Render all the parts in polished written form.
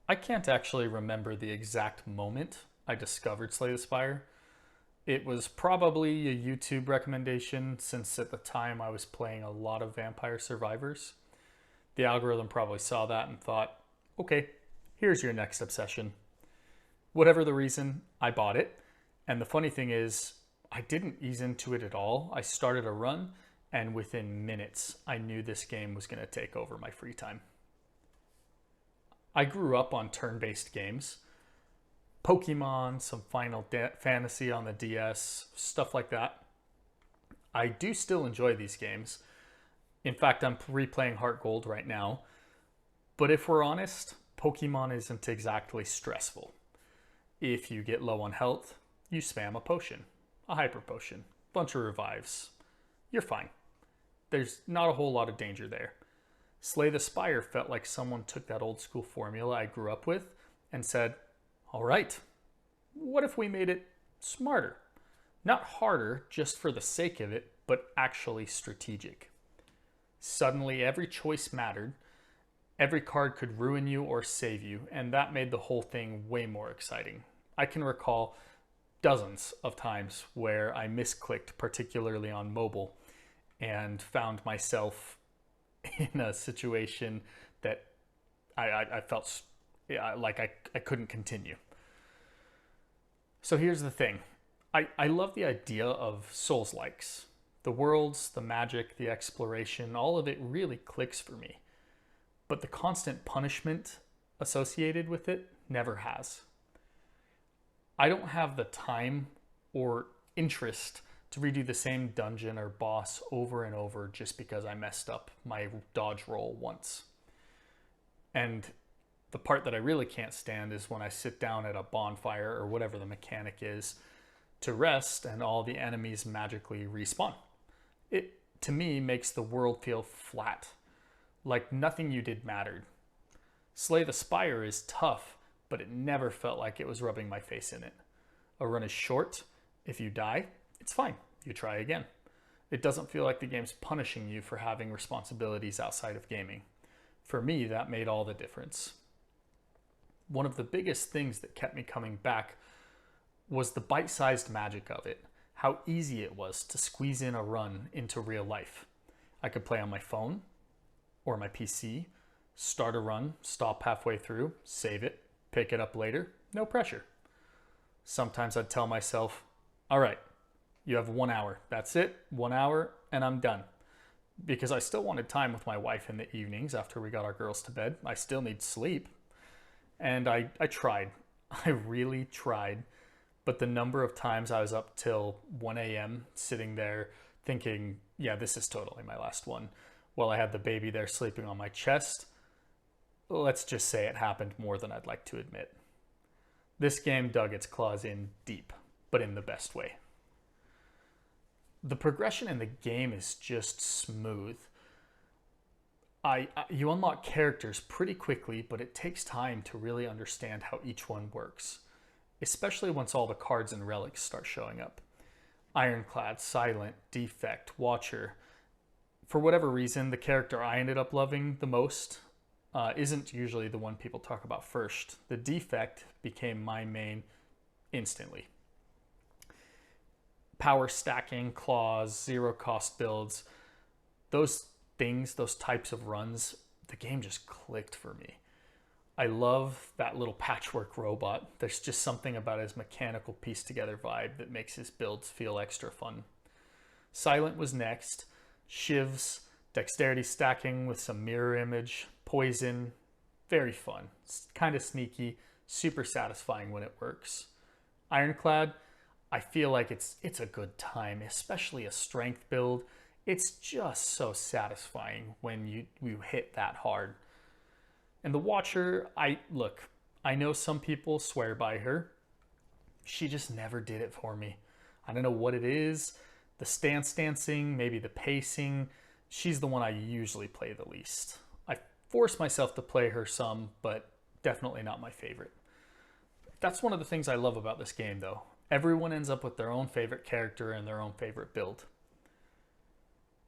I can't actually remember the exact moment I discovered Slay the Spire. It was probably a YouTube recommendation since at the time I was playing a lot of Vampire Survivors. The algorithm probably saw that and thought, okay, here's your next obsession. Whatever the reason, I bought it. And the funny thing is, I didn't ease into it at all. I started a run, and within minutes, I knew this game was going to take over my free time. I grew up on turn based games. Pokemon, some Final Fantasy on the DS, stuff like that. I do still enjoy these games. In fact, I'm replaying Heart Gold right now. But if we're honest, Pokemon isn't exactly stressful. If you get low on health, you spam a potion, a hyper potion, bunch of revives. You're fine. There's not a whole lot of danger there. Slay the Spire felt like someone took that old school formula I grew up with and said, all right, what if we made it smarter? Not harder just for the sake of it, but actually strategic. Suddenly, every choice mattered. Every card could ruin you or save you, and that made the whole thing way more exciting. I can recall dozens of times where I misclicked, particularly on mobile, and found myself in a situation that I felt like I couldn't continue. So here's the thing. I love the idea of Soulslikes. The worlds, the magic, the exploration, all of it really clicks for me. But the constant punishment associated with it never has. I don't have the time or interest to redo the same dungeon or boss over and over just because I messed up my dodge roll once. And the part that I really can't stand is when I sit down at a bonfire or whatever the mechanic is to rest and all the enemies magically respawn. It, to me, makes the world feel flat, like nothing you did mattered. Slay the Spire is tough, but it never felt like it was rubbing my face in it. A run is short. If you die, it's fine. You try again. It doesn't feel like the game's punishing you for having responsibilities outside of gaming. For me, that made all the difference. One of the biggest things that kept me coming back was the bite-sized magic of it. How easy it was to squeeze in a run into real life. I could play on my phone or my PC, start a run, stop halfway through, save it, pick it up later, no pressure. Sometimes I'd tell myself, all right, you have 1 hour. That's it, 1 hour, and I'm done. Because I still wanted time with my wife in the evenings after we got our girls to bed. I still need sleep. And I tried. I really tried. But the number of times I was up till 1 a.m. sitting there thinking, yeah, this is totally my last one, while I had the baby there sleeping on my chest, let's just say it happened more than I'd like to admit. This game dug its claws in deep, but in the best way. The progression in the game is just smooth. You unlock characters pretty quickly, but it takes time to really understand how each one works, especially once all the cards and relics start showing up. Ironclad, Silent, Defect, Watcher. For whatever reason, the character I ended up loving the most isn't usually the one people talk about first. The Defect became my main instantly. Power stacking, claws, zero cost builds, those things, those types of runs, the game just clicked for me. I love that little patchwork robot. There's just something about his mechanical piece together vibe that makes his builds feel extra fun. Silent was next. Shivs, dexterity stacking with some mirror image, poison, very fun. It's kind of sneaky, super satisfying when it works. Ironclad, I feel like it's a good time, especially a strength build. It's just so satisfying when you hit that hard. And the Watcher, I know some people swear by her. She just never did it for me. I don't know what it is. The stance dancing, maybe the pacing. She's the one I usually play the least. I force myself to play her some, but definitely not my favorite. That's one of the things I love about this game, though. Everyone ends up with their own favorite character and their own favorite build.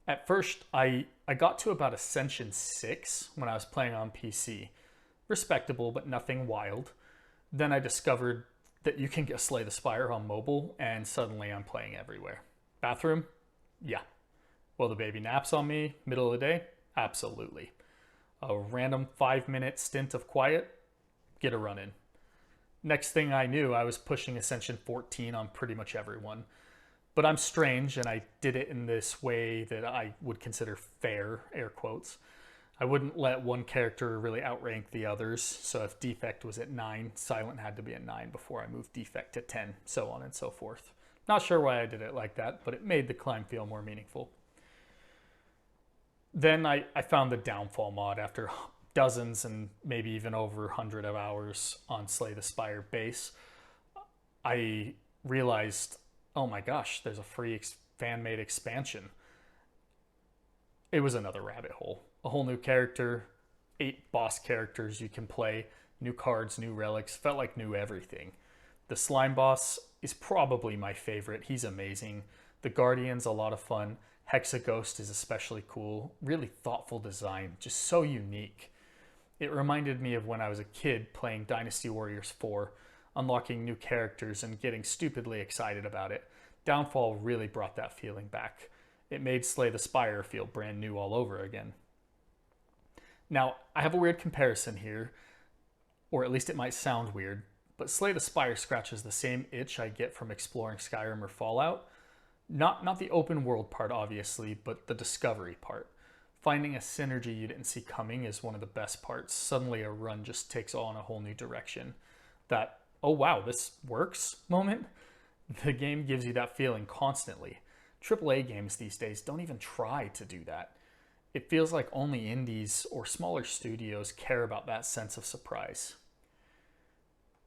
At first, I got to about Ascension 6 when I was playing on PC. respectable, but nothing wild. Then I discovered that you can get Slay the Spire on mobile, and suddenly I'm playing everywhere. Bathroom? Yeah. Will the baby naps on me, middle of the day? Absolutely. A random 5-minute stint of quiet? Get a run in. Next thing I knew, I was pushing Ascension 14 on pretty much everyone. But I'm strange, and I did it in this way that I would consider fair, air quotes. I wouldn't let one character really outrank the others, so if Defect was at 9, Silent had to be at 9 before I moved Defect to 10, so on and so forth. Not sure why I did it like that, but it made the climb feel more meaningful. Then I found the Downfall mod after dozens and maybe even over 100 of hours on Slay the Spire base. I realized, oh my gosh, there's a free fan-made expansion. It was another rabbit hole. A whole new character, 8 boss characters you can play, new cards, new relics, felt like new everything. The slime boss is probably my favorite. He's amazing. The Guardian's a lot of fun. Hexaghost is especially cool. Really thoughtful design, just so unique. It reminded me of when I was a kid playing Dynasty Warriors 4, unlocking new characters and getting stupidly excited about it. Downfall really brought that feeling back. It made Slay the Spire feel brand new all over again. Now, I have a weird comparison here, or at least it might sound weird, but Slay the Spire scratches the same itch I get from exploring Skyrim or Fallout. Not the open world part, obviously, but the discovery part. Finding a synergy you didn't see coming is one of the best parts. Suddenly a run just takes on a whole new direction. That, oh wow, this works moment? The game gives you that feeling constantly. AAA games these days don't even try to do that. It feels like only indies or smaller studios care about that sense of surprise.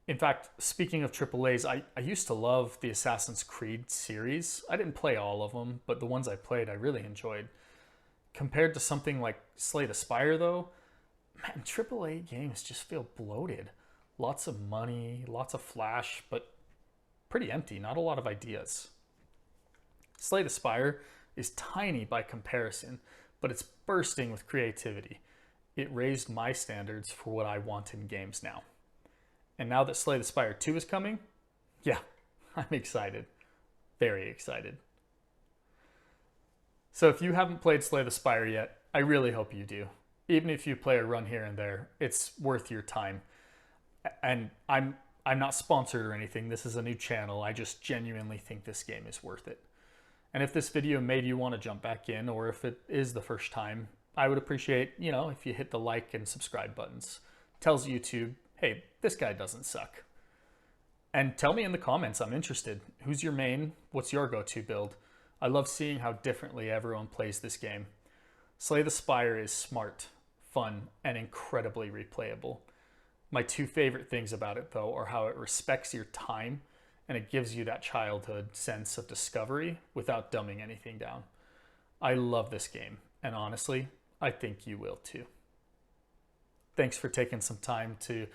In fact, speaking of AAAs, I used to love the Assassin's Creed series. I didn't play all of them, but the ones I played I really enjoyed. Compared to something like Slay the Spire though, man, AAA games just feel bloated. Lots of money, lots of flash, but pretty empty, not a lot of ideas. Slay the Spire is tiny by comparison, but it's bursting with creativity. It raised my standards for what I want in games now. And now that Slay the Spire 2 is coming, yeah, I'm excited. Very excited. So if you haven't played Slay the Spire yet, I really hope you do. Even if you play a run here and there, it's worth your time. And I'm not sponsored or anything. This is a new channel. I just genuinely think this game is worth it. And if this video made you want to jump back in, or if it is the first time, I would appreciate, if you hit the like and subscribe buttons. Tells YouTube, hey, this guy doesn't suck. And tell me in the comments, I'm interested. Who's your main? What's your go-to build? I love seeing how differently everyone plays this game. Slay the Spire is smart, fun, and incredibly replayable. My 2 favorite things about it, though, are how it respects your time and it gives you that childhood sense of discovery without dumbing anything down. I love this game, and honestly, I think you will too. Thanks for taking some time to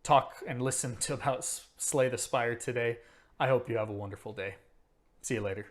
talk and listen to about Slay the Spire today. I hope you have a wonderful day. See you later.